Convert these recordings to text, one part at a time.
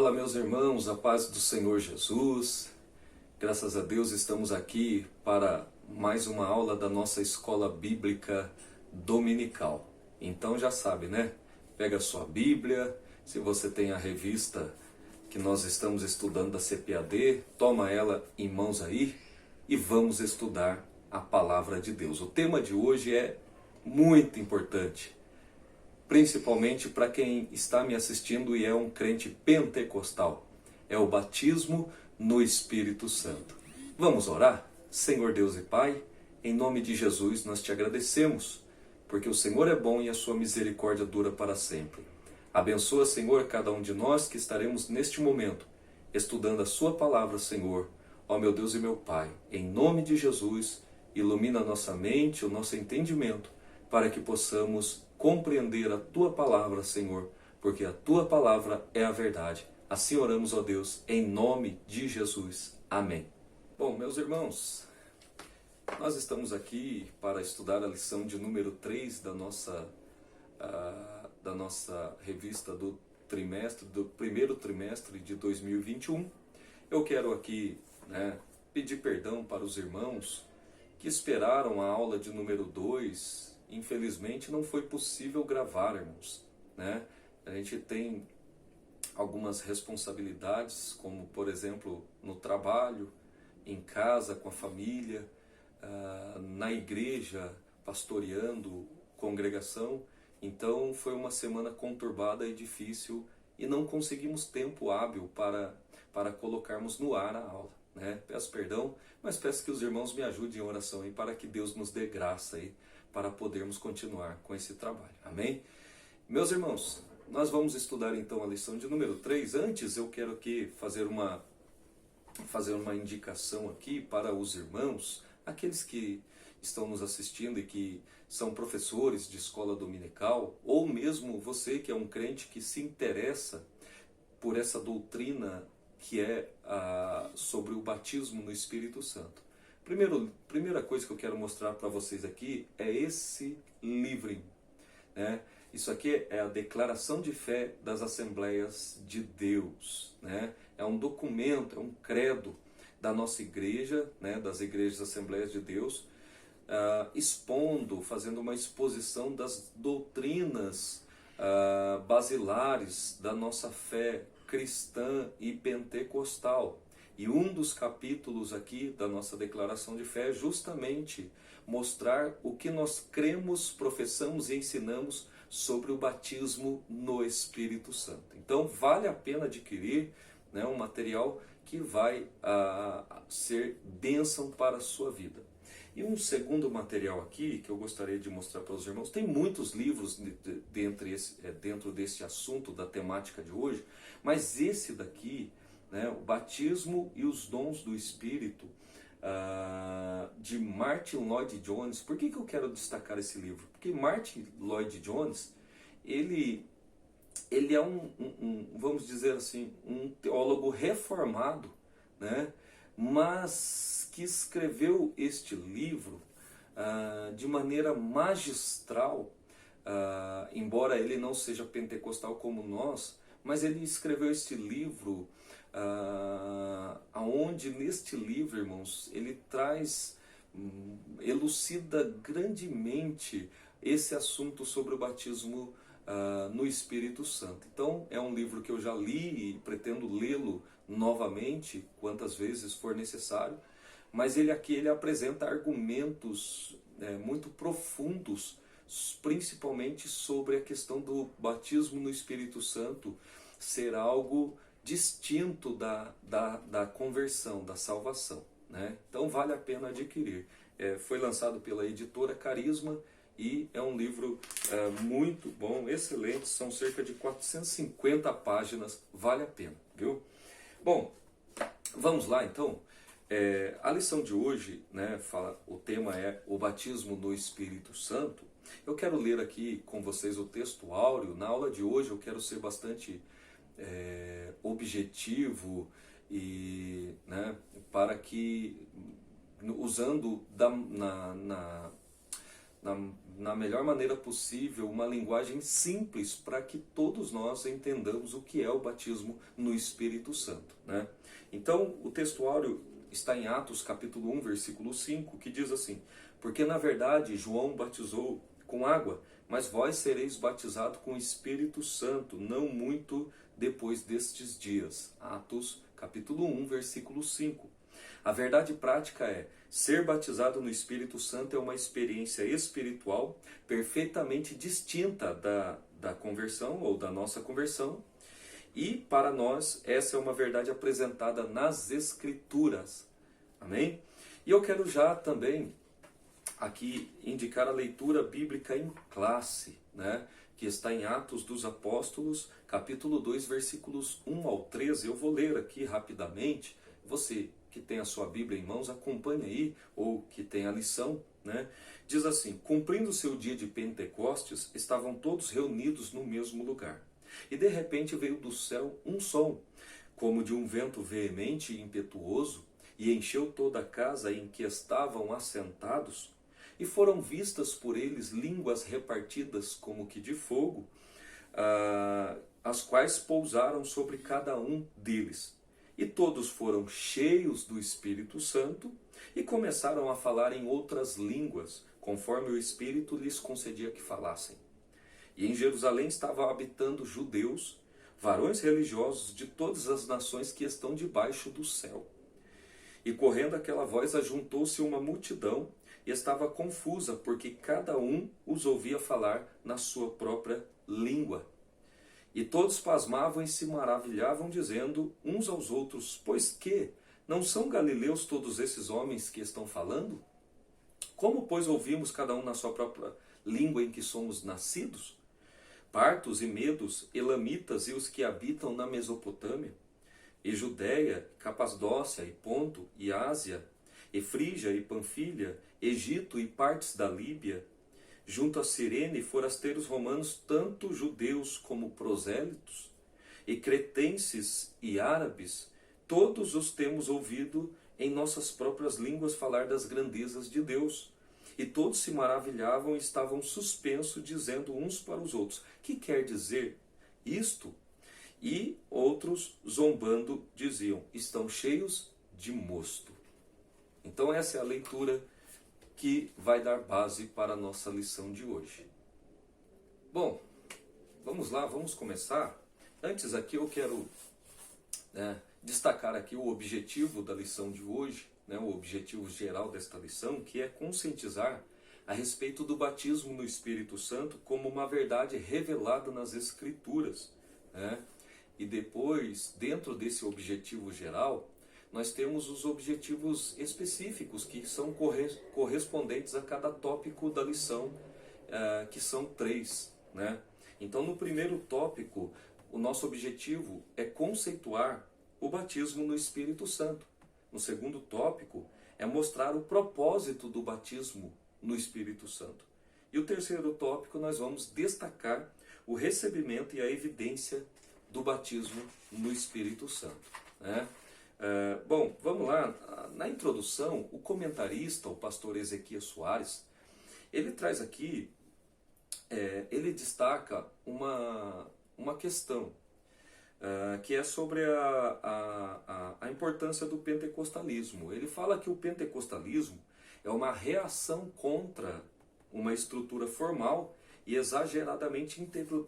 Fala, meus irmãos, a paz do Senhor Jesus. Graças a Deus estamos aqui para mais uma aula da nossa escola bíblica dominical. Então já sabe, né? Pega a sua Bíblia, se você tem a revista que nós estamos estudando da CPAD, toma ela em mãos aí e vamos estudar a palavra de Deus. O tema de hoje é muito importante, principalmente para quem está me assistindo e é um crente pentecostal. É o batismo no Espírito Santo. Vamos orar? Senhor Deus e Pai, em nome de Jesus nós te agradecemos, porque o Senhor é bom e a sua misericórdia dura para sempre. Abençoa, Senhor, cada um de nós que estaremos neste momento estudando a sua palavra, Senhor. Ó meu Deus e meu Pai, em nome de Jesus, ilumina a nossa mente, o nosso entendimento, para que possamos compreender a Tua palavra, Senhor, porque a Tua palavra é a verdade. Assim oramos, ó Deus, em nome de Jesus. Amém. Bom, meus irmãos, nós estamos aqui para estudar a lição de número 3 da nossa revista do primeiro trimestre de 2021. Eu quero aqui pedir perdão para os irmãos que esperaram a aula de número 2. Infelizmente não foi possível gravarmos, né? A gente tem algumas responsabilidades, como por exemplo no trabalho, em casa com a família, na igreja, pastoreando congregação. Então foi uma semana conturbada e difícil e não conseguimos tempo hábil para colocarmos no ar a aula, né? Peço perdão, mas peço que os irmãos me ajudem em oração aí para que Deus nos dê graça aí para podermos continuar com esse trabalho. Amém? Meus irmãos, nós vamos estudar então a lição de número 3. Antes eu quero aqui fazer uma indicação aqui para os irmãos, aqueles que estão nos assistindo e que são professores de escola dominical, ou mesmo você que é um crente que se interessa por essa doutrina que é sobre o batismo no Espírito Santo. Primeira coisa que eu quero mostrar para vocês aqui é esse livrinho, né? Isso aqui é a Declaração de Fé das Assembleias de Deus, né? É um documento, é um credo da nossa igreja, né? Das igrejas Assembleias de Deus, fazendo uma exposição das doutrinas basilares da nossa fé cristã e pentecostal. E um dos capítulos aqui da nossa declaração de fé é justamente mostrar o que nós cremos, professamos e ensinamos sobre o batismo no Espírito Santo. Então vale a pena adquirir, né, um material que vai ser bênção para a sua vida. E um segundo material aqui que eu gostaria de mostrar para os irmãos, tem muitos livros dentro desse assunto da temática de hoje, mas esse daqui, né, o Batismo e os Dons do Espírito, de Martyn Lloyd-Jones. Por que eu quero destacar esse livro? Porque Martyn Lloyd-Jones, ele é vamos dizer assim, um teólogo reformado, né, mas que escreveu este livro de maneira magistral, embora ele não seja pentecostal como nós, mas ele escreveu este livro aonde neste livro, irmãos, ele elucida grandemente esse assunto sobre o batismo no Espírito Santo. Então é um livro que eu já li e pretendo lê-lo novamente quantas vezes for necessário, mas ele apresenta argumentos muito profundos, principalmente sobre a questão do batismo no Espírito Santo ser algo distinto da conversão, da salvação, né? Então vale a pena adquirir. Foi lançado pela editora Carisma e é um livro muito bom, excelente, são cerca de 450 páginas, vale a pena, viu? Bom, vamos lá então. A lição de hoje, né, o tema é o batismo no Espírito Santo. Eu quero ler aqui com vocês o texto áureo. Na aula de hoje eu quero ser bastante objetivo e, né, para que, usando na melhor maneira possível, uma linguagem simples para que todos nós entendamos o que é o batismo no Espírito Santo, né? Então, o textuário está em Atos capítulo 1, versículo 5, que diz assim: porque na verdade João batizou com água, mas vós sereis batizados com o Espírito Santo, não muito depois destes dias. Atos capítulo 1, versículo 5. A verdade prática é, ser batizado no Espírito Santo é uma experiência espiritual perfeitamente distinta da conversão ou da nossa conversão, e para nós essa é uma verdade apresentada nas Escrituras. Amém? E eu quero já também aqui indicar a leitura bíblica em classe, né? Que está em Atos dos Apóstolos, capítulo 2, versículos 1 ao 13. Eu vou ler aqui rapidamente. Você que tem a sua Bíblia em mãos, acompanhe aí, ou que tem a lição, né? Diz assim: cumprindo o seu dia de Pentecostes, estavam todos reunidos no mesmo lugar. E de repente veio do céu um som, como de um vento veemente e impetuoso, e encheu toda a casa em que estavam assentados, e foram vistas por eles línguas repartidas como que de fogo, as quais pousaram sobre cada um deles. E todos foram cheios do Espírito Santo e começaram a falar em outras línguas, conforme o Espírito lhes concedia que falassem. E em Jerusalém estavam habitando judeus, varões religiosos de todas as nações que estão debaixo do céu. E correndo aquela voz, ajuntou-se uma multidão e estava confusa, porque cada um os ouvia falar na sua própria língua. E todos pasmavam e se maravilhavam, dizendo uns aos outros: pois que? Não são galileus todos esses homens que estão falando? Como, pois, ouvimos cada um na sua própria língua em que somos nascidos? Partos e medos, elamitas e os que habitam na Mesopotâmia, e Judéia, Capadócia e Ponto e Ásia, e Frígia e Panfilha, Egito e partes da Líbia, junto a Cirene, forasteiros romanos, tanto judeus como prosélitos, e cretenses e árabes, todos os temos ouvido em nossas próprias línguas falar das grandezas de Deus. E todos se maravilhavam e estavam suspensos, dizendo uns para os outros: que quer dizer isto? E outros, zombando, diziam: estão cheios de mosto. Então essa é a leitura que vai dar base para a nossa lição de hoje. Bom, vamos lá, vamos começar. Antes aqui eu quero destacar aqui o objetivo da lição de hoje, o objetivo geral desta lição, que é conscientizar a respeito do batismo no Espírito Santo como uma verdade revelada nas Escrituras, né? E depois, dentro desse objetivo geral, nós temos os objetivos específicos que são correspondentes a cada tópico da lição, que são 3, né? Então, no primeiro tópico, o nosso objetivo é conceituar o batismo no Espírito Santo. No segundo tópico, é mostrar o propósito do batismo no Espírito Santo. E o terceiro tópico, nós vamos destacar o recebimento e a evidência do batismo no Espírito Santo, né? Bom, vamos lá. Na introdução, o comentarista, o pastor Ezequias Soares, ele traz aqui, ele destaca uma questão, que é sobre a importância do pentecostalismo. Ele fala que o pentecostalismo é uma reação contra uma estrutura formal e exageradamente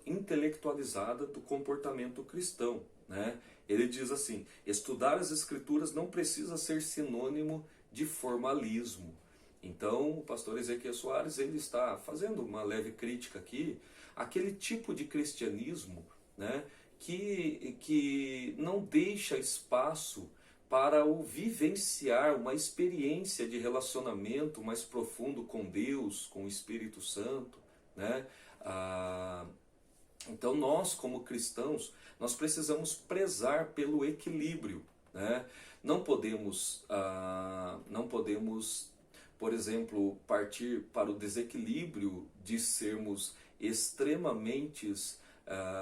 intelectualizada do comportamento cristão, né? Ele diz assim: estudar as Escrituras não precisa ser sinônimo de formalismo. Então, o pastor Ezequiel Soares, ele está fazendo uma leve crítica aqui àquele tipo de cristianismo, né, que não deixa espaço para o vivenciar uma experiência de relacionamento mais profundo com Deus, com o Espírito Santo, né? Então nós, como cristãos, nós precisamos prezar pelo equilíbrio, né? Não podemos, por exemplo, partir para o desequilíbrio de sermos extremamente,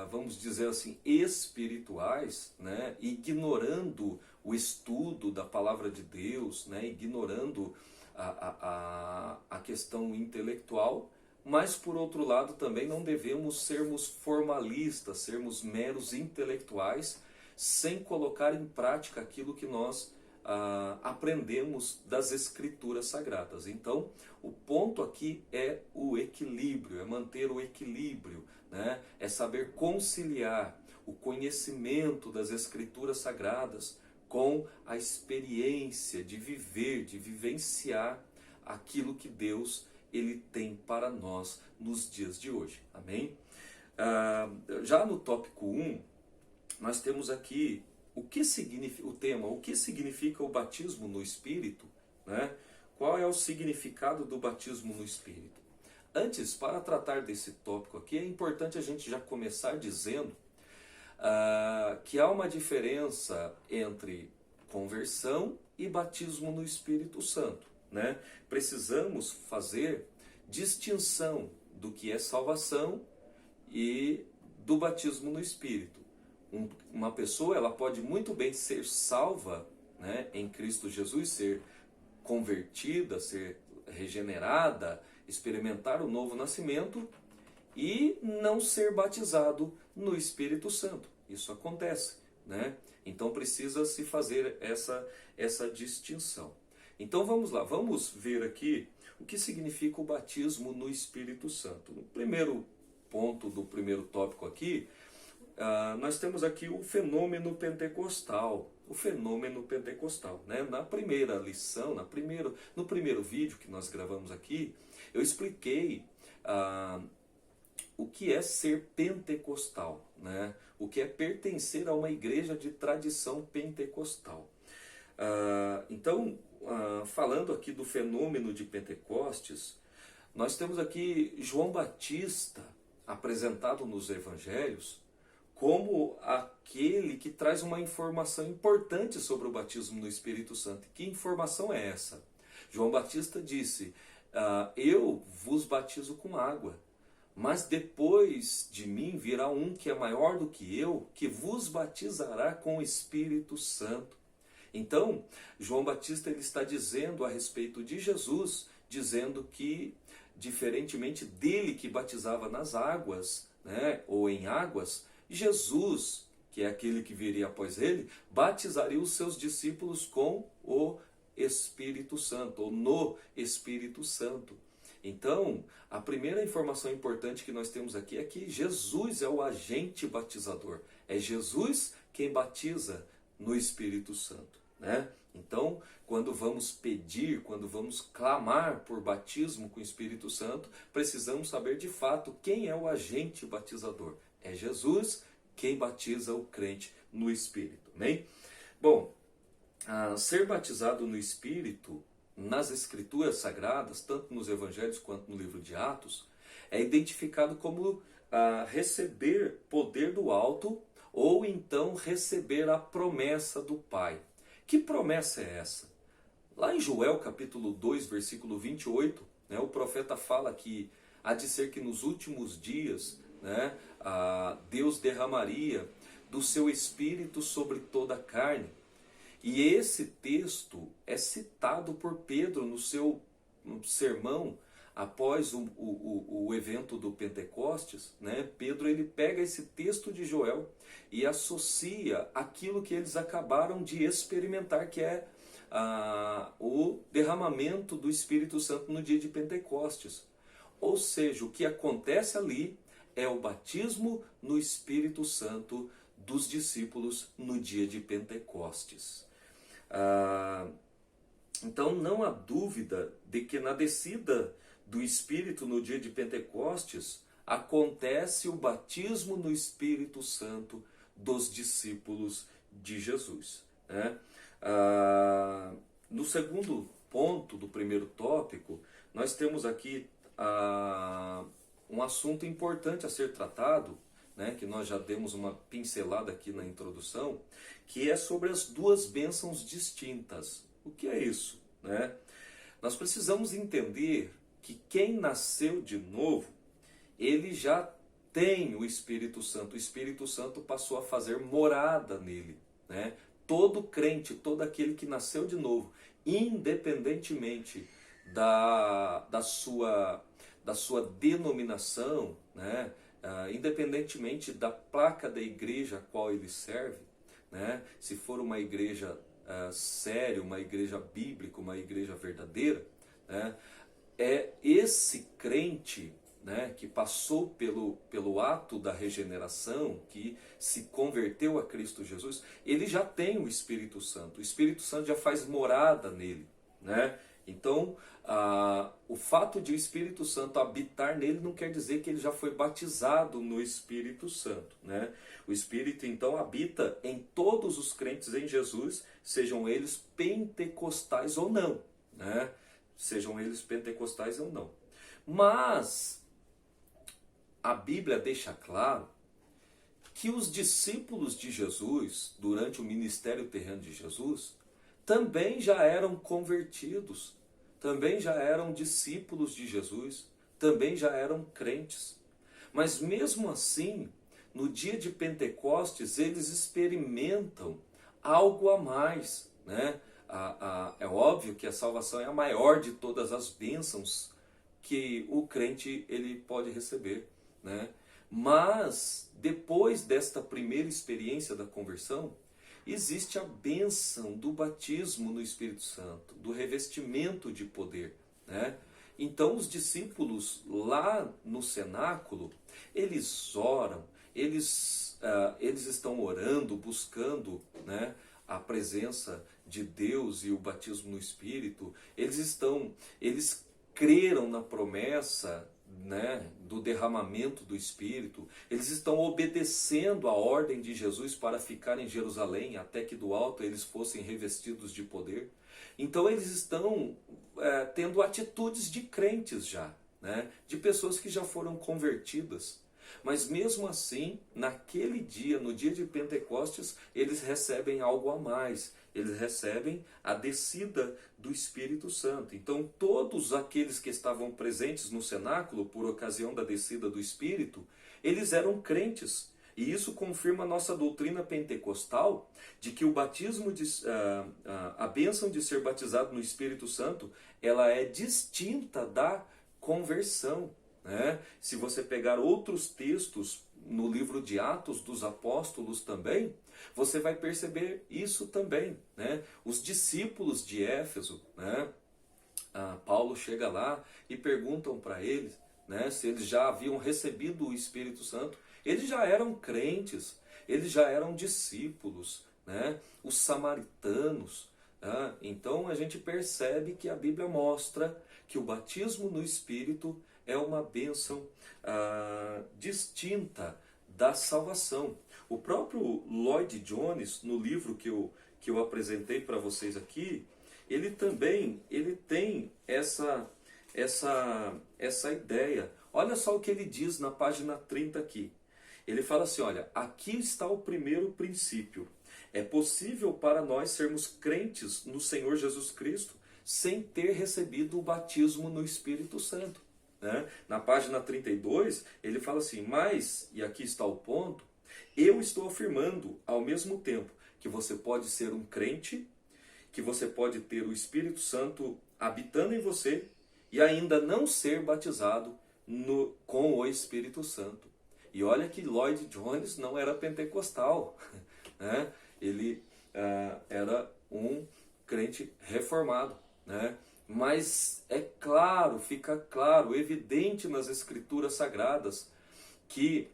vamos dizer assim, espirituais, né? Ignorando o estudo da palavra de Deus, né? Ignorando a questão intelectual, mas por outro lado também não devemos sermos formalistas, sermos meros intelectuais, sem colocar em prática aquilo que nós aprendemos das Escrituras Sagradas. Então, o ponto aqui é o equilíbrio, é manter o equilíbrio, né? É saber conciliar o conhecimento das Escrituras Sagradas com a experiência de viver, de vivenciar aquilo que Deus ele tem para nós nos dias de hoje. Amém? Já no tópico 1, nós temos aqui o que significa o tema, o que significa o batismo no Espírito, né? Qual é o significado do batismo no Espírito? Antes, para tratar desse tópico aqui, é importante a gente já começar dizendo que há uma diferença entre conversão e batismo no Espírito Santo, né? Precisamos fazer distinção do que é salvação e do batismo no Espírito. Uma pessoa ela pode muito bem ser salva, né, em Cristo Jesus, ser convertida, ser regenerada, experimentar o novo nascimento e não ser batizado no Espírito Santo. Isso acontece, né? Então precisa se fazer essa distinção. Então vamos lá, vamos ver aqui o que significa o batismo no Espírito Santo. No primeiro ponto do primeiro tópico aqui, nós temos aqui o fenômeno pentecostal. O fenômeno pentecostal, né? Na primeira lição, no primeiro vídeo que nós gravamos aqui, eu expliquei o que é ser pentecostal, né? O que é pertencer a uma igreja de tradição pentecostal. Então, falando aqui do fenômeno de Pentecostes, nós temos aqui João Batista apresentado nos evangelhos como aquele que traz uma informação importante sobre o batismo no Espírito Santo. Que informação é essa? João Batista disse, eu vos batizo com água, mas depois de mim virá um que é maior do que eu, que vos batizará com o Espírito Santo. Então, João Batista ele está dizendo a respeito de Jesus, dizendo que, diferentemente dele que batizava nas águas, né, ou em águas, Jesus, que é aquele que viria após ele, batizaria os seus discípulos com o Espírito Santo, ou no Espírito Santo. Então, a primeira informação importante que nós temos aqui é que Jesus é o agente batizador. É Jesus quem batiza no Espírito Santo, né? Então, quando vamos pedir, quando vamos clamar por batismo com o Espírito Santo, precisamos saber de fato quem é o agente batizador. É Jesus quem batiza o crente no Espírito. Amém? Bom, ser batizado no Espírito, nas Escrituras Sagradas, tanto nos Evangelhos quanto no livro de Atos, é identificado como receber poder do alto ou então receber a promessa do Pai. Que promessa é essa? Lá em Joel capítulo 2, versículo 28, né, o profeta fala que há de ser que nos últimos dias, né, Deus derramaria do seu Espírito sobre toda a carne. E esse texto é citado por Pedro no seu sermão após o evento do Pentecostes, né? Pedro ele pega esse texto de Joel e associa aquilo que eles acabaram de experimentar, que é o derramamento do Espírito Santo no dia de Pentecostes. Ou seja, o que acontece ali é o batismo no Espírito Santo dos discípulos no dia de Pentecostes. Então não há dúvida de que na descida do Espírito no dia de Pentecostes acontece o batismo no Espírito Santo dos discípulos de Jesus, né? No segundo ponto do primeiro tópico, nós temos aqui um assunto importante a ser tratado, né, que nós já demos uma pincelada aqui na introdução, que é sobre as duas bênçãos distintas. O que é isso, né? Nós precisamos entender que quem nasceu de novo, ele já tem o Espírito Santo. O Espírito Santo passou a fazer morada nele, né? Todo crente, todo aquele que nasceu de novo, independentemente da sua denominação, né? Independentemente da placa da igreja a qual ele serve, né? Se for uma igreja séria, uma igreja bíblica, uma igreja verdadeira, né? É esse crente, né, que passou pelo ato da regeneração, que se converteu a Cristo Jesus, ele já tem o Espírito Santo. O Espírito Santo já faz morada nele, né? Então, o fato de o Espírito Santo habitar nele não quer dizer que ele já foi batizado no Espírito Santo, né? O Espírito, então, habita em todos os crentes em Jesus, sejam eles pentecostais ou não, né? Sejam eles pentecostais ou não. Mas a Bíblia deixa claro que os discípulos de Jesus, durante o ministério terreno de Jesus, também já eram convertidos, também já eram discípulos de Jesus, também já eram crentes. Mas mesmo assim, no dia de Pentecostes, eles experimentam algo a mais, né? É óbvio que a salvação é a maior de todas as bênçãos que o crente ele pode receber, né? Mas depois desta primeira experiência da conversão, existe a bênção do batismo no Espírito Santo, do revestimento de poder, né? Então os discípulos lá no cenáculo, eles oram, eles estão orando, buscando, né, a presença de Deus e o batismo no Espírito. Eles creram na promessa, né, do derramamento do Espírito. Eles estão obedecendo a ordem de Jesus para ficar em Jerusalém até que do alto eles fossem revestidos de poder. Então eles estão tendo atitudes de crentes já, né, de pessoas que já foram convertidas. Mas mesmo assim, naquele dia, no dia de Pentecostes, eles recebem algo a mais. Eles recebem a descida do Espírito Santo. Então todos aqueles que estavam presentes no cenáculo, por ocasião da descida do Espírito, eles eram crentes. E isso confirma a nossa doutrina pentecostal, de que o batismo, a bênção de ser batizado no Espírito Santo, ela é distinta da conversão, né? Se você pegar outros textos no livro de Atos dos Apóstolos também, você vai perceber isso também, né? Os discípulos de Éfeso, né? Paulo chega lá e perguntam para eles, né, se eles já haviam recebido o Espírito Santo. Eles já eram crentes, eles já eram discípulos, né? Os samaritanos. Então a gente percebe que a Bíblia mostra que o batismo no Espírito é uma bênção distinta da salvação. O próprio Lloyd Jones, no livro que eu apresentei para vocês aqui, ele tem essa ideia. Olha só o que ele diz na página 30 aqui. Ele fala assim, olha, aqui está o primeiro princípio. É possível para nós sermos crentes no Senhor Jesus Cristo sem ter recebido o batismo no Espírito Santo, né? Na página 32, ele fala assim, mas, e aqui está o ponto, eu estou afirmando ao mesmo tempo que você pode ser um crente, que você pode ter o Espírito Santo habitando em você e ainda não ser batizado com o Espírito Santo. E olha que Lloyd Jones não era pentecostal, né? Ele era um crente reformado, né? Mas é claro, fica claro, evidente nas Escrituras Sagradas que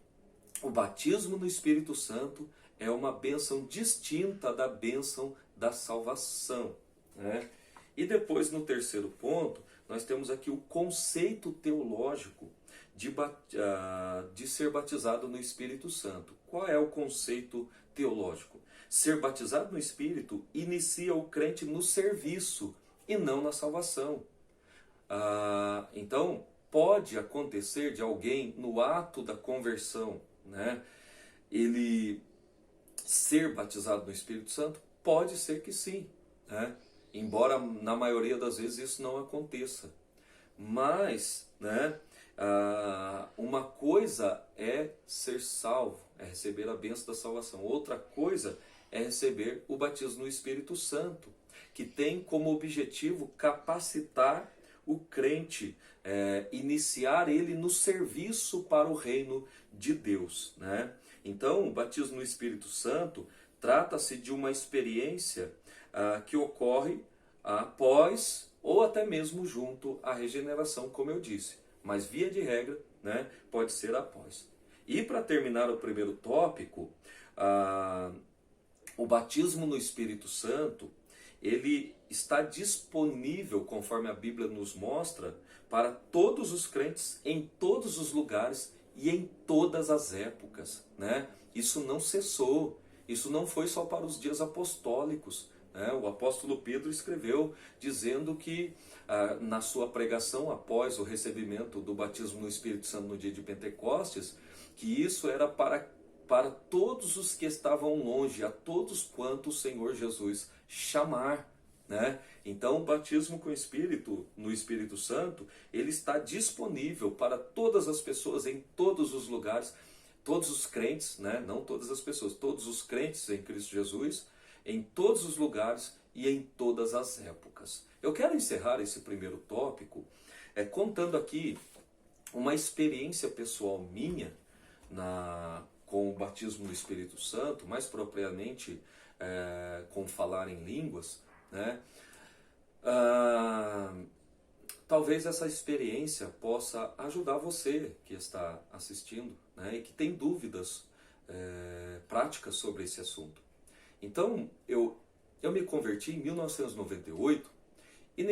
o batismo no Espírito Santo é uma bênção distinta da bênção da salvação, né? E depois, no terceiro ponto, nós temos aqui o conceito teológico de ser batizado no Espírito Santo. Qual é o conceito teológico? Ser batizado no Espírito inicia o crente no serviço e não na salvação. Então, pode acontecer de alguém, no ato da conversão, né, ele ser batizado no Espírito Santo? Pode ser que sim, né? Embora na maioria das vezes isso não aconteça. Mas, né, uma coisa é ser salvo, é receber a bênção da salvação. Outra coisa é receber o batismo no Espírito Santo, que tem como objetivo capacitar o crente iniciar ele no serviço para o reino de Deus, né? Então, o batismo no Espírito Santo trata-se de uma experiência que ocorre após ou até mesmo junto à regeneração, como eu disse. Mas via de regra, né, pode ser após. E para terminar o primeiro tópico, o batismo no Espírito Santo, ele está disponível, conforme a Bíblia nos mostra, para todos os crentes, em todos os lugares e em todas as épocas, né? Isso não cessou, isso não foi só para os dias apostólicos, né? O apóstolo Pedro escreveu dizendo que na sua pregação após o recebimento do batismo no Espírito Santo no dia de Pentecostes, que isso era para todos os que estavam longe, a todos quanto o Senhor Jesus chamar, né? Então o batismo com o Espírito, no Espírito Santo, ele está disponível para todas as pessoas em todos os lugares, todos os crentes, né? Não todas as pessoas, todos os crentes em Cristo Jesus, em todos os lugares e em todas as épocas. Eu quero encerrar esse primeiro tópico contando aqui uma experiência pessoal minha com o batismo no Espírito Santo, mais propriamente com falar em línguas, né? Talvez essa experiência possa ajudar você que está assistindo, né, e que tem dúvidas práticas sobre esse assunto. Então, eu me converti em 1998 e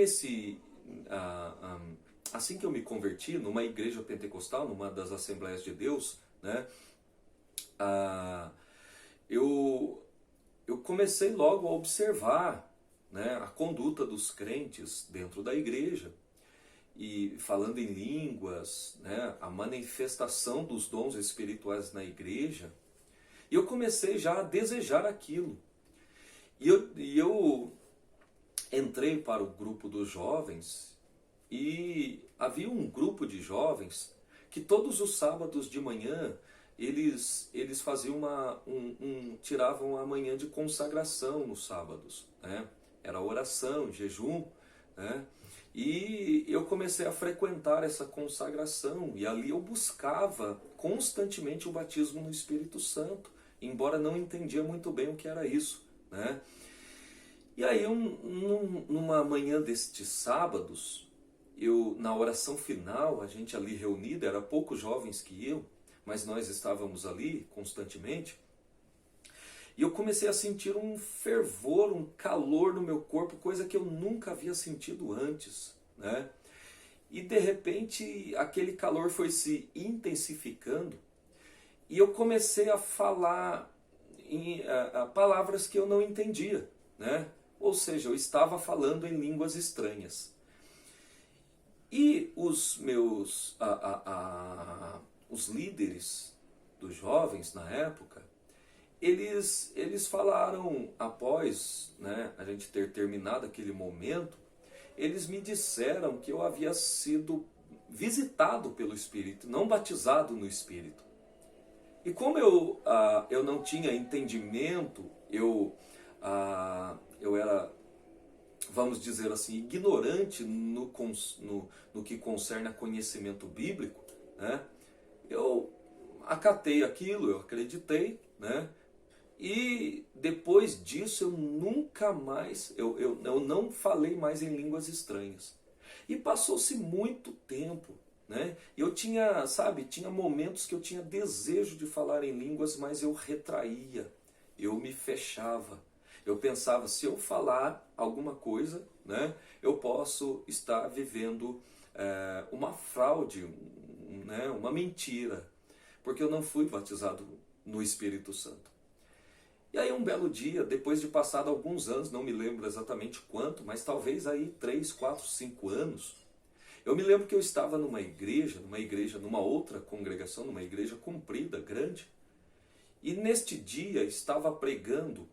assim que eu me converti, numa igreja pentecostal, numa das Assembleias de Deus, né, eu comecei logo a observar, né, a conduta dos crentes dentro da igreja, e falando em línguas, né, a manifestação dos dons espirituais na igreja, e eu comecei já a desejar aquilo. E eu entrei para o grupo dos jovens, e havia um grupo de jovens que todos os sábados de manhã eles faziam tiravam a manhã de consagração nos sábados, né? Era oração, jejum, né? E eu comecei a frequentar essa consagração, e ali eu buscava constantemente o batismo no Espírito Santo, embora não entendia muito bem o que era isso, né? E aí, numa manhã destes sábados, na oração final, a gente ali reunido, era poucos jovens que iam, mas nós estávamos ali constantemente, e eu comecei a sentir um fervor, um calor no meu corpo, coisa que eu nunca havia sentido antes, né? E de repente aquele calor foi se intensificando, e eu comecei a falar palavras que eu não entendia, né? Ou seja, eu estava falando em línguas estranhas. E os líderes dos jovens na época, eles falaram, após, né, a gente ter terminado aquele momento, eles me disseram que eu havia sido visitado pelo Espírito, não batizado no Espírito. E como eu não tinha entendimento, eu era, vamos dizer assim, ignorante no que concerne a conhecimento bíblico, né? Eu acatei aquilo, eu acreditei, né? E depois disso eu nunca mais, eu não falei mais em línguas estranhas. E passou-se muito tempo, né? Eu tinha momentos que eu tinha desejo de falar em línguas, mas eu retraía, eu me fechava. Eu pensava, se eu falar alguma coisa, né, eu posso estar vivendo uma fraude, né, uma mentira, porque eu não fui batizado no Espírito Santo. E aí um belo dia, depois de passado alguns anos, não me lembro exatamente quanto, mas talvez aí 3, 4, 5 anos, eu me lembro que eu estava numa igreja, numa outra congregação, numa igreja comprida, grande, e neste dia estava pregando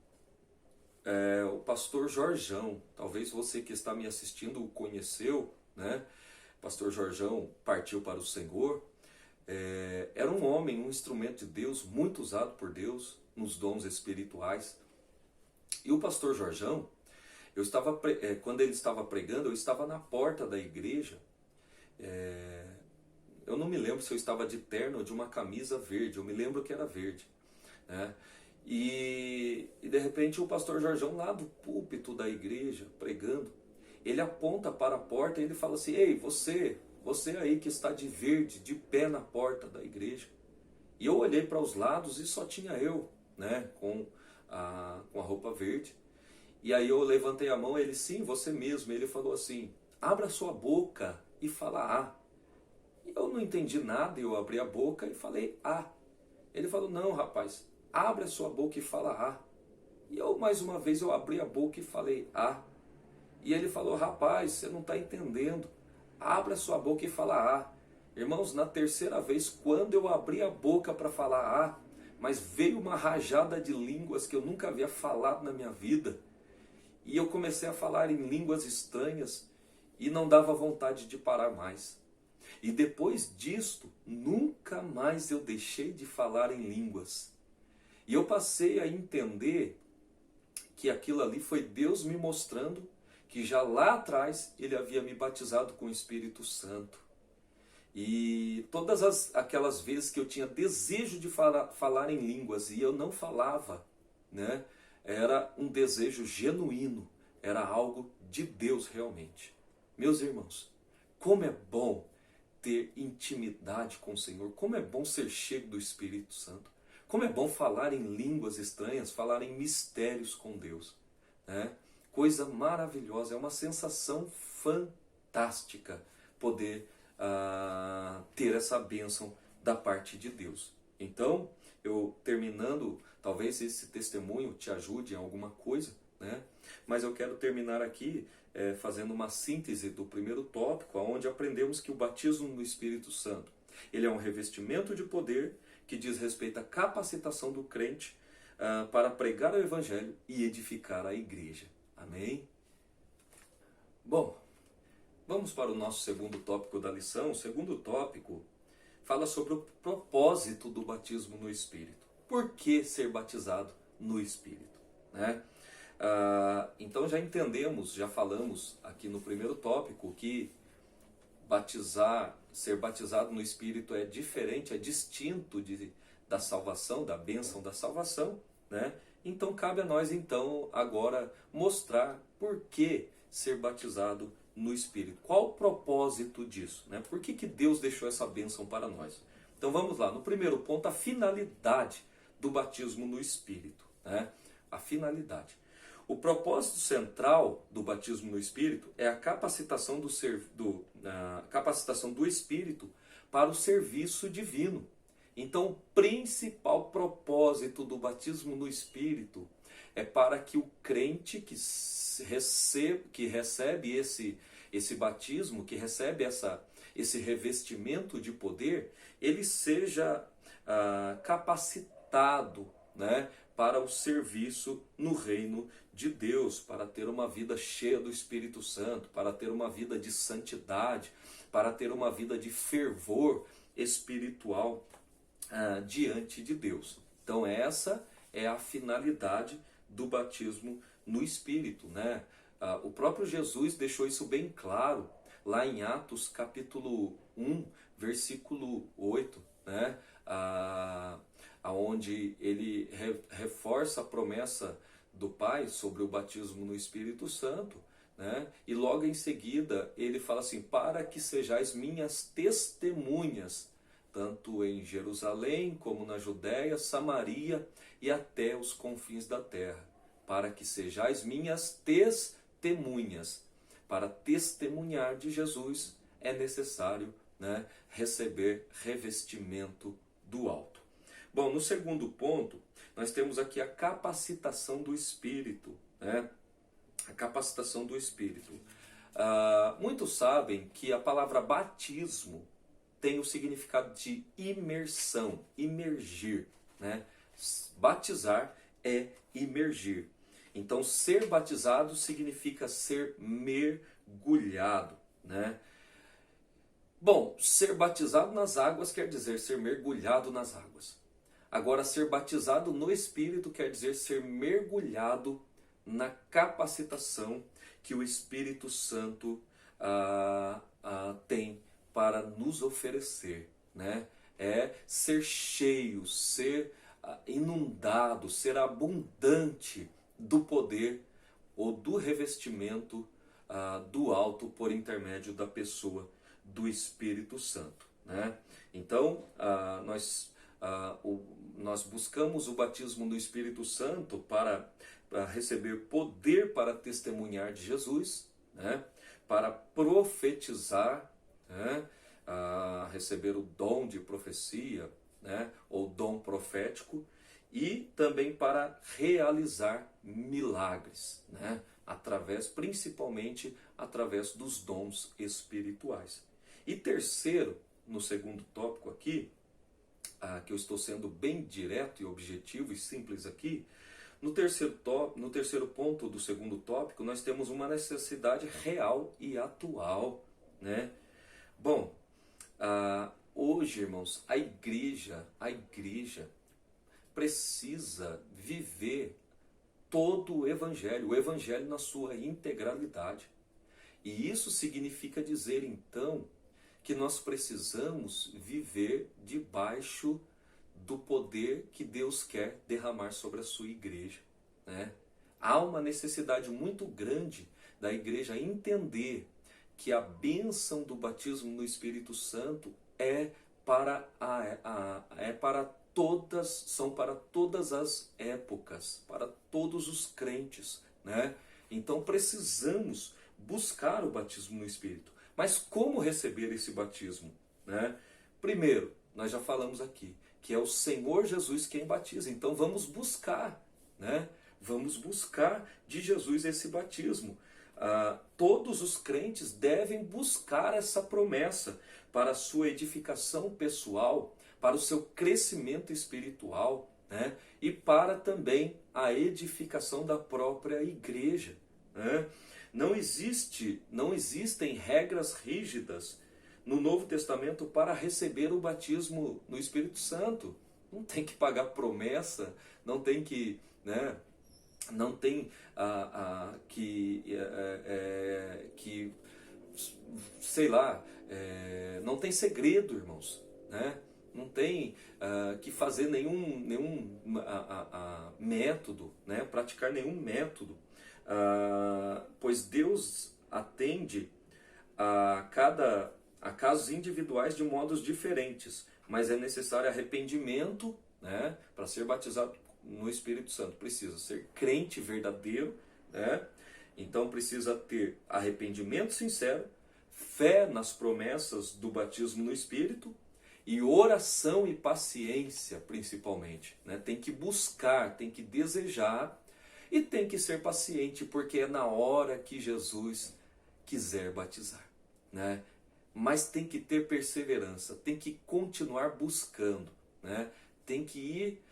o pastor Jorjão. Talvez você que está me assistindo o conheceu, né? Pastor Jorjão partiu para o Senhor. Era um homem, um instrumento de Deus, muito usado por Deus nos dons espirituais. E o pastor Jorjão, Quando ele estava pregando, eu estava na porta da igreja. Eu não me lembro se eu estava de terno ou de uma camisa verde, eu me lembro que era verde, né? E de repente o pastor Jorjão, lá do púlpito da igreja, pregando, ele aponta para a porta e ele fala assim: ei, você aí que está de verde, de pé na porta da igreja. E eu olhei para os lados e só tinha eu, né, com a roupa verde. E aí eu levantei a mão, ele: sim, você mesmo. Ele falou assim: abra sua boca e fala "ah". E eu não entendi nada, eu abri a boca e falei "ah". Ele falou: não, rapaz, abre a sua boca e fala "ah". E eu, mais uma vez, eu abri a boca e falei "ah". E ele falou: rapaz, você não está entendendo, abra a sua boca e fala "ah". Irmãos, na terceira vez, quando eu abri a boca para falar "ah", mas veio uma rajada de línguas que eu nunca havia falado na minha vida. E eu comecei a falar em línguas estranhas e não dava vontade de parar mais. E depois disto, nunca mais eu deixei de falar em línguas. E eu passei a entender que aquilo ali foi Deus me mostrando que já lá atrás Ele havia me batizado com o Espírito Santo. E todas aquelas vezes que eu tinha desejo de falar em línguas e eu não falava, né? Era um desejo genuíno, era algo de Deus realmente. Meus irmãos, como é bom ter intimidade com o Senhor, como é bom ser cheio do Espírito Santo, como é bom falar em línguas estranhas, falar em mistérios com Deus, né? Coisa maravilhosa, é uma sensação fantástica poder ter essa bênção da parte de Deus. Então, eu terminando, talvez esse testemunho te ajude em alguma coisa, né? Mas eu quero terminar aqui fazendo uma síntese do primeiro tópico, onde aprendemos que o batismo no Espírito Santo, ele é um revestimento de poder que diz respeito à capacitação do crente para pregar o Evangelho e edificar a igreja. Amém? Bom, vamos para o nosso segundo tópico da lição. O segundo tópico fala sobre o propósito do batismo no Espírito. Por que ser batizado no Espírito, né? Então já entendemos, já falamos aqui no primeiro tópico que ser batizado no Espírito é diferente, é distinto da salvação, da bênção da salvação, né? Então cabe a nós então agora mostrar por que ser batizado no Espírito. Qual o propósito disso, né? Por que Deus deixou essa bênção para nós? Então vamos lá, no primeiro ponto, a finalidade do batismo no Espírito, né? A finalidade. O propósito central do batismo no Espírito é a capacitação do Espírito para o serviço divino. Então, o principal propósito do batismo no Espírito é para que o crente que recebe esse batismo, que recebe esse revestimento de poder, ele seja capacitado, né, para o serviço no reino de Deus, para ter uma vida cheia do Espírito Santo, para ter uma vida de santidade, para ter uma vida de fervor espiritual diante de Deus. Então essa é a finalidade do batismo no Espírito, né? O próprio Jesus deixou isso bem claro lá em Atos capítulo 1, versículo 8, né? Onde ele reforça a promessa do Pai sobre o batismo no Espírito Santo, né? E logo em seguida ele fala assim: para que sejais minhas testemunhas, tanto em Jerusalém como na Judéia, Samaria e até os confins da terra. Para que sejais minhas testemunhas. Para testemunhar de Jesus é necessário, né, receber revestimento do alto. Bom, no segundo ponto, nós temos aqui a capacitação do Espírito, né? A capacitação do Espírito. Muitos sabem que a palavra batismo tem o significado de imersão, imergir, né? Batizar é imergir. Então, ser batizado significa ser mergulhado, né? Bom, ser batizado nas águas quer dizer ser mergulhado nas águas. Agora, ser batizado no Espírito quer dizer ser mergulhado na capacitação que o Espírito Santo tem para nos oferecer, né? É ser cheio, ser inundado, ser abundante do poder ou do revestimento do alto por intermédio da pessoa do Espírito Santo, né? Então, nós buscamos o batismo no Espírito Santo para receber poder para testemunhar de Jesus, né? Para profetizar, né? Receber o dom de profecia, né? Ou dom profético, e também para realizar milagres, né? Principalmente através dos dons espirituais. E terceiro, no segundo tópico aqui, que eu estou sendo bem direto e objetivo e simples aqui, no terceiro ponto do segundo tópico, nós temos uma necessidade real e atual, né? Bom, hoje, irmãos, a igreja precisa viver todo o Evangelho na sua integralidade. E isso significa dizer, então, que nós precisamos viver debaixo do poder que Deus quer derramar sobre a sua igreja, né? Há uma necessidade muito grande da igreja entender que a bênção do batismo no Espírito Santo são para todas as épocas, para todos os crentes, né? Então precisamos buscar o batismo no Espírito. Mas como receber esse batismo, né? Primeiro, nós já falamos aqui, que é o Senhor Jesus quem batiza. Então vamos buscar, né? Vamos buscar de Jesus esse batismo. Todos os crentes devem buscar essa promessa para a sua edificação pessoal, para o seu crescimento espiritual, né? E para também a edificação da própria igreja, né? Não existem regras rígidas no Novo Testamento para receber o batismo no Espírito Santo. Não tem que pagar promessa, não tem que, né? Não tem sei lá, não tem segredo, irmãos, né? Não tem que fazer nenhum método, né? Praticar nenhum método, pois Deus atende a casos individuais de modos diferentes, mas é necessário arrependimento, né? Para ser batizado no Espírito Santo precisa ser crente verdadeiro, né? Então precisa ter arrependimento sincero, fé nas promessas do batismo no Espírito e oração e paciência, principalmente, né? Tem que buscar, tem que desejar e tem que ser paciente, porque é na hora que Jesus quiser batizar, né? Mas tem que ter perseverança, tem que continuar buscando, né? Tem que ir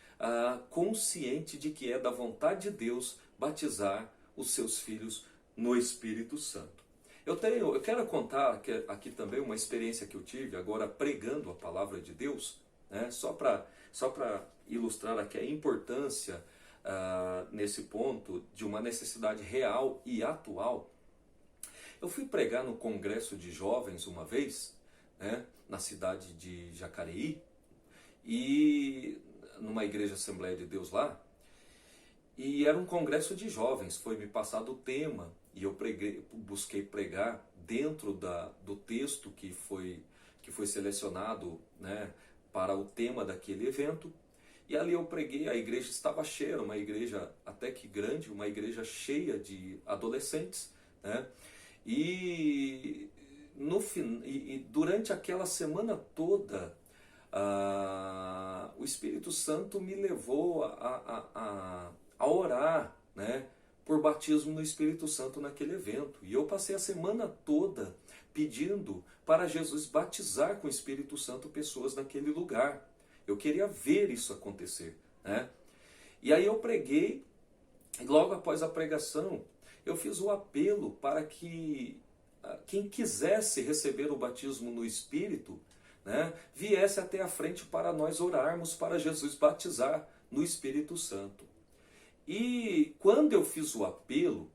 consciente de que é da vontade de Deus batizar os seus filhos no Espírito Santo. Eu quero contar aqui também uma experiência que eu tive agora pregando a palavra de Deus, né? Só para ilustrar aqui a importância nesse ponto de uma necessidade real e atual. Eu fui pregar no congresso de jovens uma vez, né? Na cidade de Jacareí, e numa igreja Assembleia de Deus lá, e era um congresso de jovens. Foi me passado o tema e eu busquei pregar dentro do texto que foi selecionado, né, para o tema daquele evento. E ali eu preguei, a igreja estava cheia, uma igreja até que grande, uma igreja cheia de adolescentes, né? E durante aquela semana toda, o Espírito Santo me levou a orar, né, por batismo no Espírito Santo naquele evento. E eu passei a semana toda pedindo para Jesus batizar com o Espírito Santo pessoas naquele lugar. Eu queria ver isso acontecer, né? E aí eu preguei, e logo após a pregação, eu fiz o apelo para que quem quisesse receber o batismo no Espírito, né, viesse até a frente para nós orarmos para Jesus batizar no Espírito Santo. E quando eu fiz o apelo,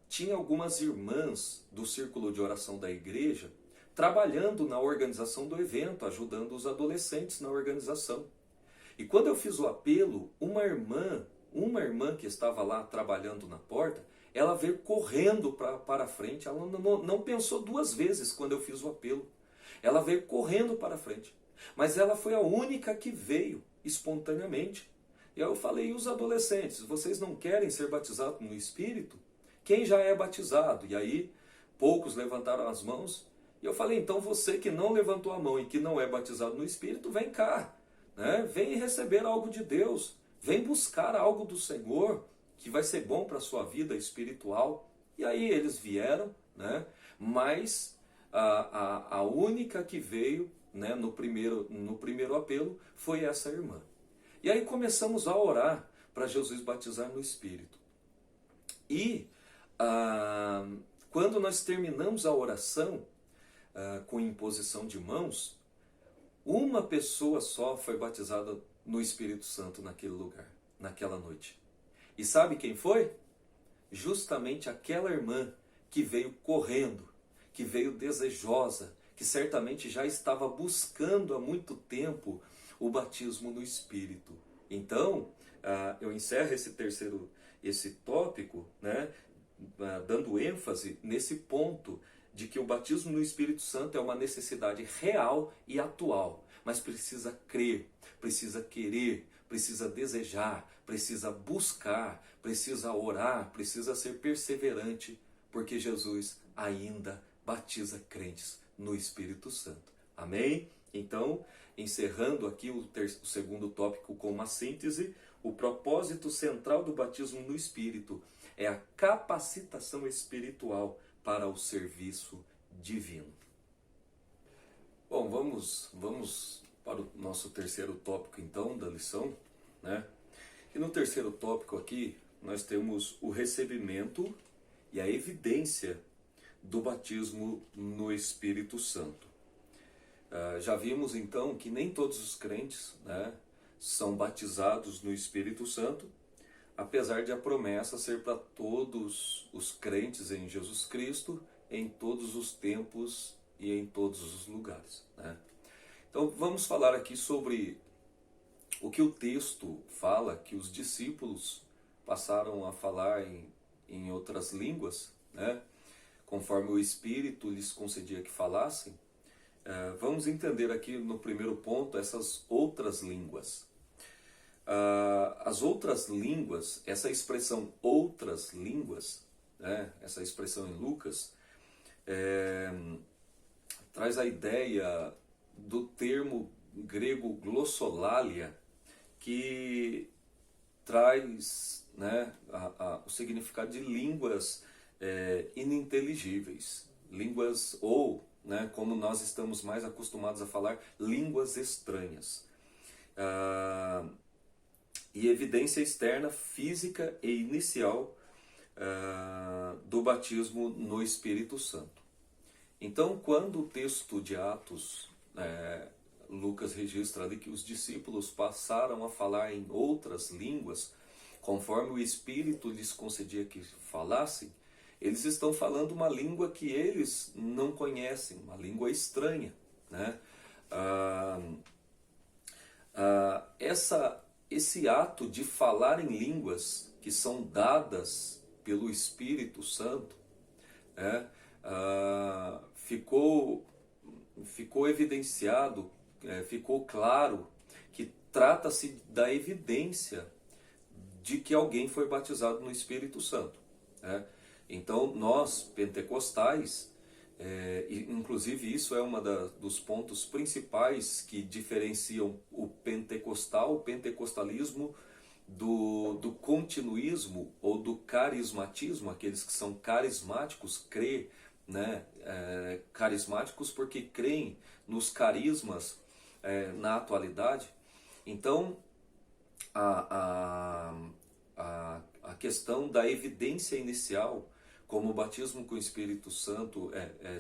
tinha algumas irmãs do círculo de oração da igreja trabalhando na organização do evento, ajudando os adolescentes na organização. E quando eu fiz o apelo, uma irmã que estava lá trabalhando na porta, ela veio correndo para frente, ela não pensou duas vezes quando eu fiz o apelo. Ela veio correndo para frente, mas ela foi a única que veio espontaneamente. E aí eu falei, e os adolescentes, vocês não querem ser batizados no Espírito? Quem já é batizado? E aí poucos levantaram as mãos, e eu falei, então você que não levantou a mão e que não é batizado no Espírito, vem cá, né? Vem receber algo de Deus, vem buscar algo do Senhor, que vai ser bom para a sua vida espiritual. E aí eles vieram, né? Mas a única que veio, né, no primeiro apelo foi essa irmã. E aí começamos a orar para Jesus batizar no Espírito. E quando nós terminamos a oração com imposição de mãos, uma pessoa só foi batizada no Espírito Santo naquele lugar, naquela noite. E sabe quem foi? Justamente aquela irmã que veio correndo, que veio desejosa, que certamente já estava buscando há muito tempo o batismo no Espírito. Então, eu encerro esse tópico, né, dando ênfase nesse ponto de que o batismo no Espírito Santo é uma necessidade real e atual, mas precisa crer, precisa querer, precisa desejar, precisa buscar, precisa orar, precisa ser perseverante, porque Jesus ainda batiza crentes no Espírito Santo. Amém? Então, encerrando aqui o segundo tópico com uma síntese, o propósito central do batismo no Espírito é a capacitação espiritual para o serviço divino. Bom, vamos para o nosso terceiro tópico então da lição, né? E no terceiro tópico aqui nós temos o recebimento e a evidência do batismo no Espírito Santo. Já vimos então que nem todos os crentes, né, são batizados no Espírito Santo, apesar de a promessa ser para todos os crentes em Jesus Cristo, em todos os tempos e em todos os lugares, né? Então vamos falar aqui sobre o que o texto fala, que os discípulos passaram a falar em outras línguas, né, conforme o Espírito lhes concedia que falassem. Vamos entender aqui no primeiro ponto essas outras línguas. As outras línguas, essa expressão outras línguas, né, essa expressão em Lucas, traz a ideia do termo grego glossolalia, que traz, né, o significado de línguas ininteligíveis, línguas ou, né, como nós estamos mais acostumados a falar, línguas estranhas. E evidência externa, física e inicial do batismo no Espírito Santo. Então, quando o texto de Atos, Lucas registra ali que os discípulos passaram a falar em outras línguas, conforme o Espírito lhes concedia que falassem, eles estão falando uma língua que eles não conhecem, uma língua estranha, né? Esse ato de falar em línguas que são dadas pelo Espírito Santo, ficou evidenciado, ficou claro que trata-se da evidência de que alguém foi batizado no Espírito Santo, né? Então nós, pentecostais, inclusive isso é um dos pontos principais que diferenciam o pentecostalismo do continuismo ou do carismatismo, aqueles que são carismáticos, né, carismáticos porque creem nos carismas na atualidade. Então a questão da evidência inicial, como o batismo com o Espírito Santo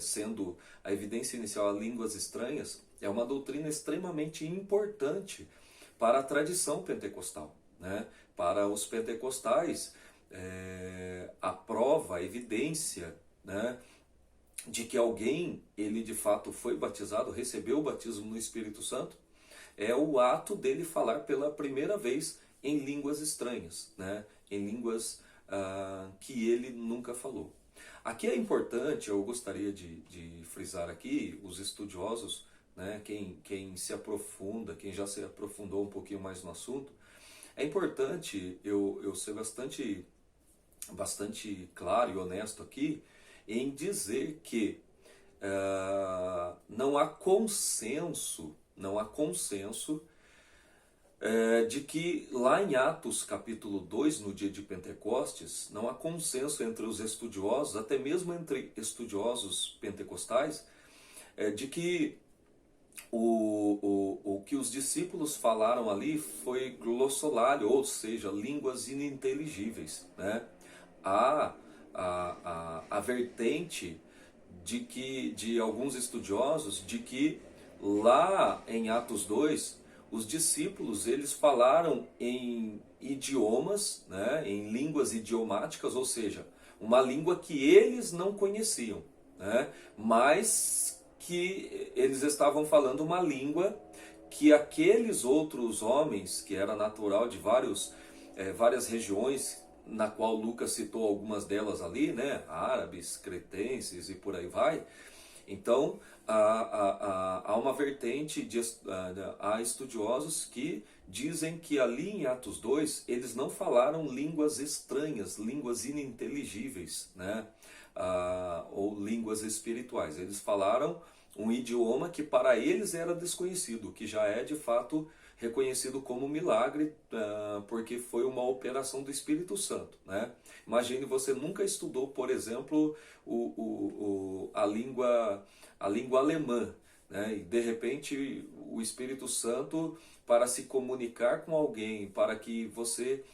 sendo a evidência inicial a línguas estranhas, é uma doutrina extremamente importante para a tradição pentecostal, né? Para os pentecostais, a prova, a evidência, né, de que alguém, ele de fato foi batizado, recebeu o batismo no Espírito Santo, é o ato dele falar pela primeira vez em línguas estranhas, né? Em línguas que ele nunca falou. Aqui é importante, eu gostaria de frisar aqui, os estudiosos, né? Quem se aprofunda, quem já se aprofundou um pouquinho mais no assunto, é importante eu ser bastante claro e honesto aqui em dizer que não há consenso, de que lá em Atos capítulo 2, no dia de Pentecostes, não há consenso entre os estudiosos, até mesmo entre estudiosos pentecostais, de que o que os discípulos falaram ali foi glossolalia, ou seja, línguas ininteligíveis, né? A vertente de alguns estudiosos de que lá em Atos 2 os discípulos eles falaram em idiomas, né, em línguas idiomáticas, ou seja, uma língua que eles não conheciam, né, mas que eles estavam falando uma língua que aqueles outros homens, que era natural de várias regiões, na qual Lucas citou algumas delas ali, né? Árabes, cretenses e por aí vai. Então, há uma vertente, há estudiosos que dizem que ali em Atos 2, eles não falaram línguas estranhas, línguas ininteligíveis, né? Ou línguas espirituais. Eles falaram um idioma que para eles era desconhecido, que já é de fato reconhecido como milagre, porque foi uma operação do Espírito Santo, né? Imagine, você nunca estudou, por exemplo, a língua alemã, né? E de repente o Espírito Santo, para se comunicar com alguém, para que você,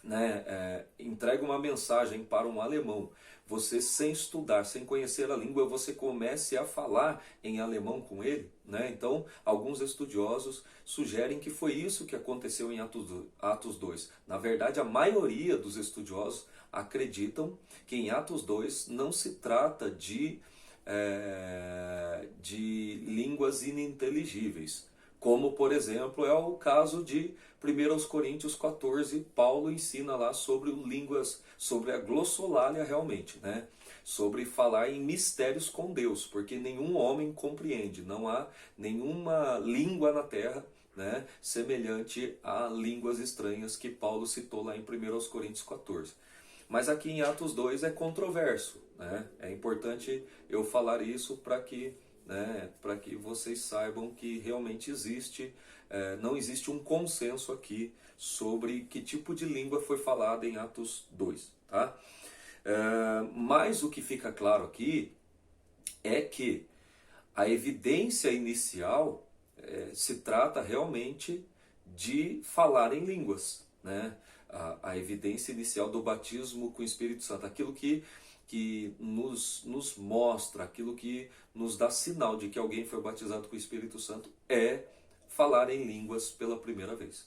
né, entregue uma mensagem para um alemão, você sem estudar, sem conhecer a língua, você comece a falar em alemão com ele, né? Então, alguns estudiosos sugerem que foi isso que aconteceu em Atos 2. Na verdade, a maioria dos estudiosos acreditam que em Atos 2 não se trata de línguas ininteligíveis, como por exemplo é o caso de 1 Coríntios 14, Paulo ensina lá sobre a glossolalia realmente, né? Sobre falar em mistérios com Deus, porque nenhum homem compreende, não há nenhuma língua na terra, né, semelhante a línguas estranhas que Paulo citou lá em 1 Coríntios 14. Mas aqui em Atos 2 é controverso, né? É importante eu falar isso para que, né, para que vocês saibam que realmente não existe um consenso aqui sobre que tipo de língua foi falada em Atos 2. Tá? Mas o que fica claro aqui é que a evidência inicial se trata realmente de falar em línguas, né? A evidência inicial do batismo com o Espírito Santo, aquilo que nos mostra, aquilo que nos dá sinal de que alguém foi batizado com o Espírito Santo é falar em línguas pela primeira vez.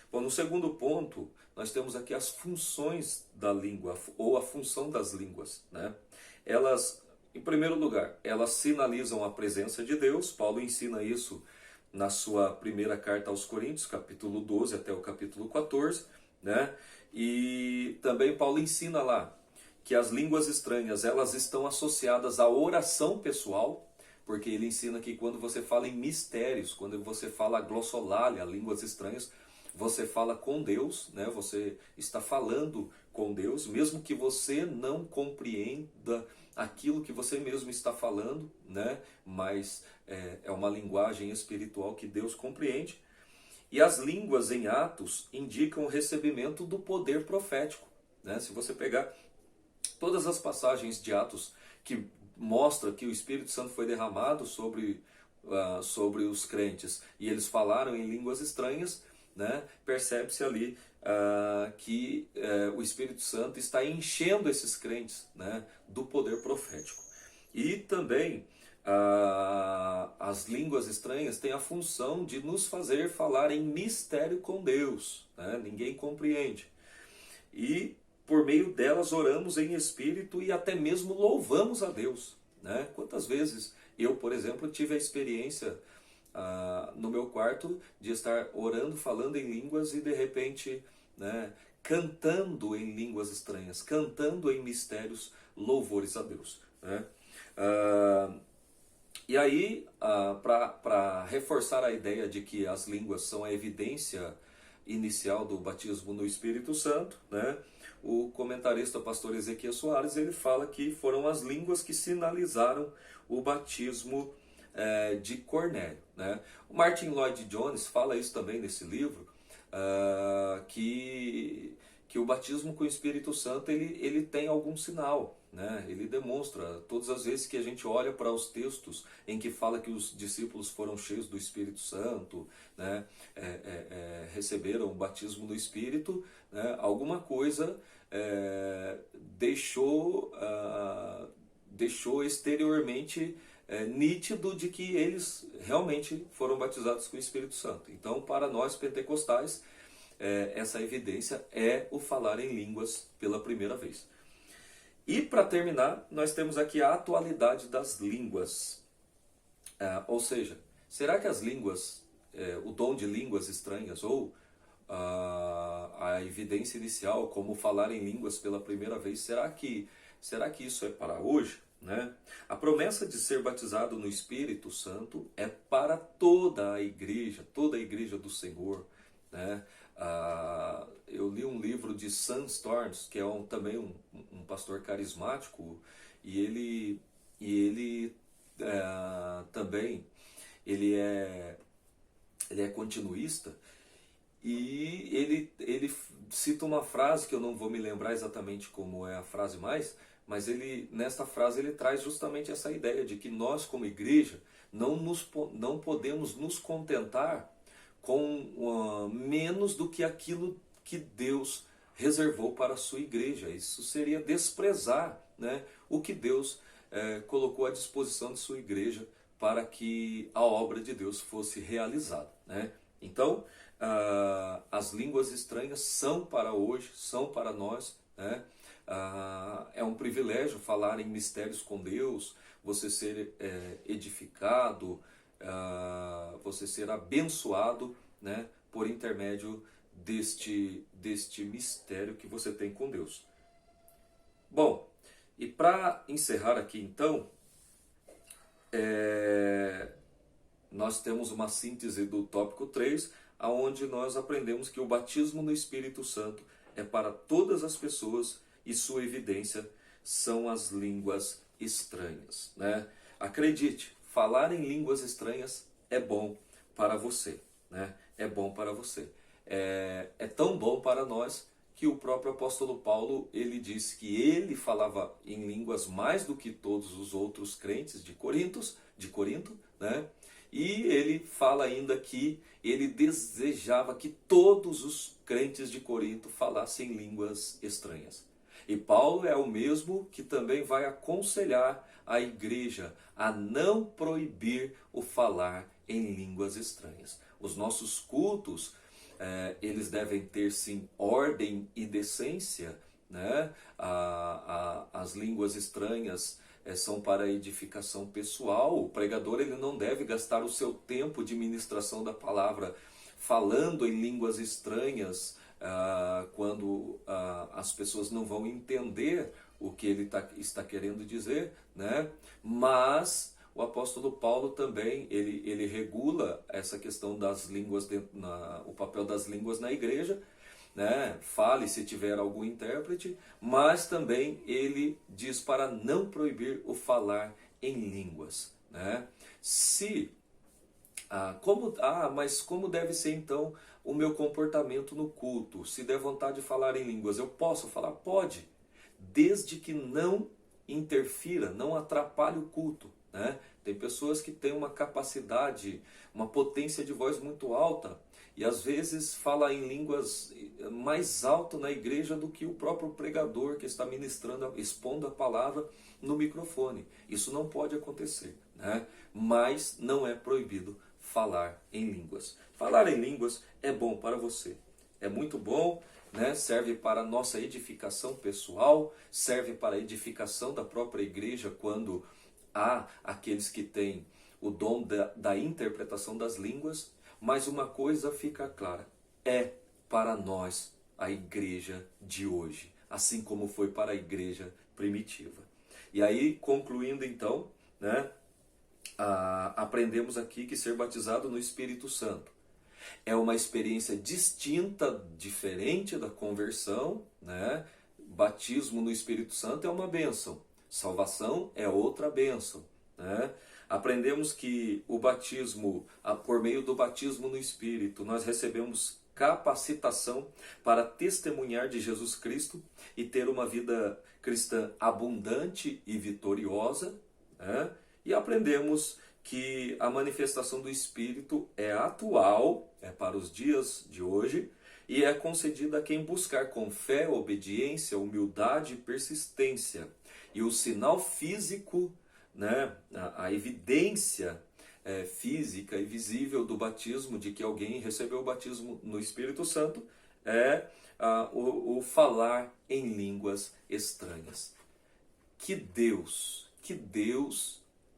Bom, no segundo ponto, nós temos aqui as funções da língua, ou a função das línguas, né? Elas, em primeiro lugar, elas sinalizam a presença de Deus. Paulo ensina isso na sua primeira carta aos Coríntios, capítulo 12 até o capítulo 14, né? E também Paulo ensina lá que as línguas estranhas, elas estão associadas à oração pessoal, porque ele ensina que quando você fala em mistérios, quando você fala glossolalia, línguas estranhas, você fala com Deus, né? Você está falando com Deus, mesmo que você não compreenda aquilo que você mesmo está falando, né? Mas é uma linguagem espiritual que Deus compreende. E as línguas em Atos indicam o recebimento do poder profético, né? Se você pegar todas as passagens de Atos que mostram que o Espírito Santo foi derramado sobre os crentes e eles falaram em línguas estranhas, né? Percebe-se ali que o Espírito Santo está enchendo esses crentes, né, do poder profético. E também As línguas estranhas têm a função de nos fazer falar em mistério com Deus, né? Ninguém compreende. E por meio delas oramos em espírito e até mesmo louvamos a Deus, né? Quantas vezes eu, por exemplo, tive a experiência no meu quarto de estar orando, falando em línguas e de repente, né, cantando em línguas estranhas, cantando em mistérios louvores a Deus, né? E aí, para reforçar a ideia de que as línguas são a evidência inicial do batismo no Espírito Santo, né, o comentarista pastor Ezequiel Soares, ele fala que foram as línguas que sinalizaram o batismo de Cornélio, né? O Martin Lloyd Jones fala isso também nesse livro, que o batismo com o Espírito Santo ele tem algum sinal, né? Ele demonstra, todas as vezes que a gente olha para os textos em que fala que os discípulos foram cheios do Espírito Santo, né? Receberam o batismo do Espírito, né? Alguma coisa deixou exteriormente nítido de que eles realmente foram batizados com o Espírito Santo. Então, para nós pentecostais, essa evidência é o falar em línguas pela primeira vez. E para terminar, nós temos aqui a atualidade das línguas. Ou seja, será que as línguas, o dom de línguas estranhas ou a evidência inicial, como falar em línguas pela primeira vez, será que isso é para hoje? Né? A promessa de ser batizado no Espírito Santo é para toda a igreja do Senhor, né? Eu li um livro de Sam Storms, que é também um pastor carismático, e ele também ele é continuista, e ele cita uma frase que eu não vou me lembrar exatamente como é a frase mas nesta frase ele traz justamente essa ideia de que nós como igreja não podemos nos contentar com menos do que aquilo que Deus reservou para a sua igreja. Isso seria desprezar, né, o que Deus colocou à disposição de sua igreja para que a obra de Deus fosse realizada, né? Então, as línguas estranhas são para hoje, são para nós, né? É um privilégio falar em mistérios com Deus, você ser edificado, você ser abençoado, né, por intermédio deste mistério que você tem com Deus. Bom, e para encerrar aqui então, nós temos uma síntese do tópico 3, onde nós aprendemos que o batismo no Espírito Santo é para todas as pessoas e sua evidência são as línguas estranhas, né? Acredite, falar em línguas estranhas é bom para você, né? É bom para você. É tão bom para nós que o próprio apóstolo Paulo, ele disse que ele falava em línguas mais do que todos os outros crentes de Corinto, né? E ele fala ainda que ele desejava que todos os crentes de Corinto falassem línguas estranhas. E Paulo é o mesmo que também vai aconselhar a igreja a não proibir o falar em línguas estranhas. Os nossos cultos, eles devem ter sim ordem e decência, né? As línguas estranhas são para edificação pessoal. O pregador ele não deve gastar o seu tempo de ministração da palavra falando em línguas estranhas, quando as pessoas não vão entender o que ele está querendo dizer, né? Mas o apóstolo Paulo também, ele regula essa questão das línguas, o papel das línguas na igreja, né? Fale se tiver algum intérprete, mas também ele diz para não proibir o falar em línguas, né? Mas como deve ser então o meu comportamento no culto? Se der vontade de falar em línguas, eu posso falar? Pode, desde que não interfira, não atrapalhe o culto, né? Tem pessoas que têm uma capacidade, uma potência de voz muito alta e às vezes fala em línguas mais alto na igreja do que o próprio pregador que está ministrando, expondo a palavra no microfone. Isso não pode acontecer, né? Mas não é proibido falar em línguas. Falar em línguas é bom para você, é muito bom, né? Serve para a nossa edificação pessoal, serve para a edificação da própria igreja quando há aqueles que têm o dom da interpretação das línguas, mas uma coisa fica clara, é para nós a igreja de hoje, assim como foi para a igreja primitiva. E aí, concluindo então, né, aprendemos aqui que ser batizado no Espírito Santo é uma experiência distinta, diferente da conversão, né? Batismo no Espírito Santo é uma bênção, salvação é outra bênção, né? Aprendemos que o batismo, por meio do batismo no Espírito, nós recebemos capacitação para testemunhar de Jesus Cristo e ter uma vida cristã abundante e vitoriosa, né? E aprendemos que a manifestação do Espírito é atual, é para os dias de hoje, e é concedida a quem buscar com fé, obediência, humildade e persistência. E o sinal físico, né, a evidência física e visível do batismo, de que alguém recebeu o batismo no Espírito Santo, é o falar em línguas estranhas. Que Deus,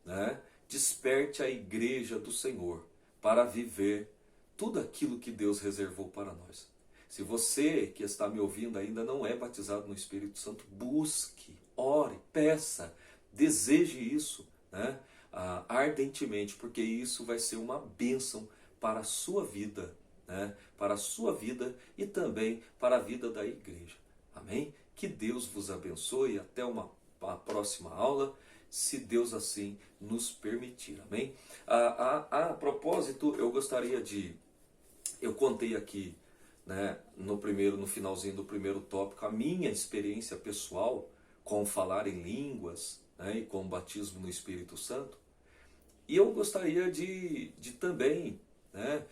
né, desperte a igreja do Senhor para viver tudo aquilo que Deus reservou para nós. Se você que está me ouvindo ainda não é batizado no Espírito Santo, busque, ore, peça, deseje isso, né, ardentemente, porque isso vai ser uma bênção para a sua vida, né, para a sua vida e também para a vida da igreja. Amém? Que Deus vos abençoe. Até uma próxima aula, se Deus assim nos permitir. Amém? A propósito, eu gostaria de... Eu contei aqui, né, no finalzinho do primeiro tópico, a minha experiência pessoal com falar em línguas, né, e com o batismo no Espírito Santo. E eu gostaria de também, né,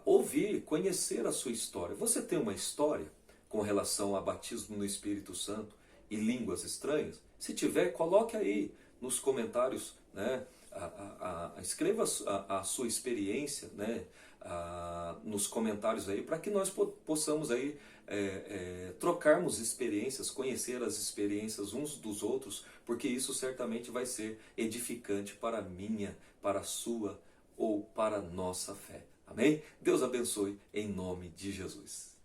ouvir, conhecer a sua história. Você tem uma história com relação a batismo no Espírito Santo e línguas estranhas? Se tiver, coloque aí nos comentários, né? Escreva a sua experiência, né? Nos comentários aí, para que nós possamos aí trocarmos experiências, conhecer as experiências uns dos outros, porque isso certamente vai ser edificante para a minha, para a sua ou para a nossa fé. Amém? Deus abençoe em nome de Jesus.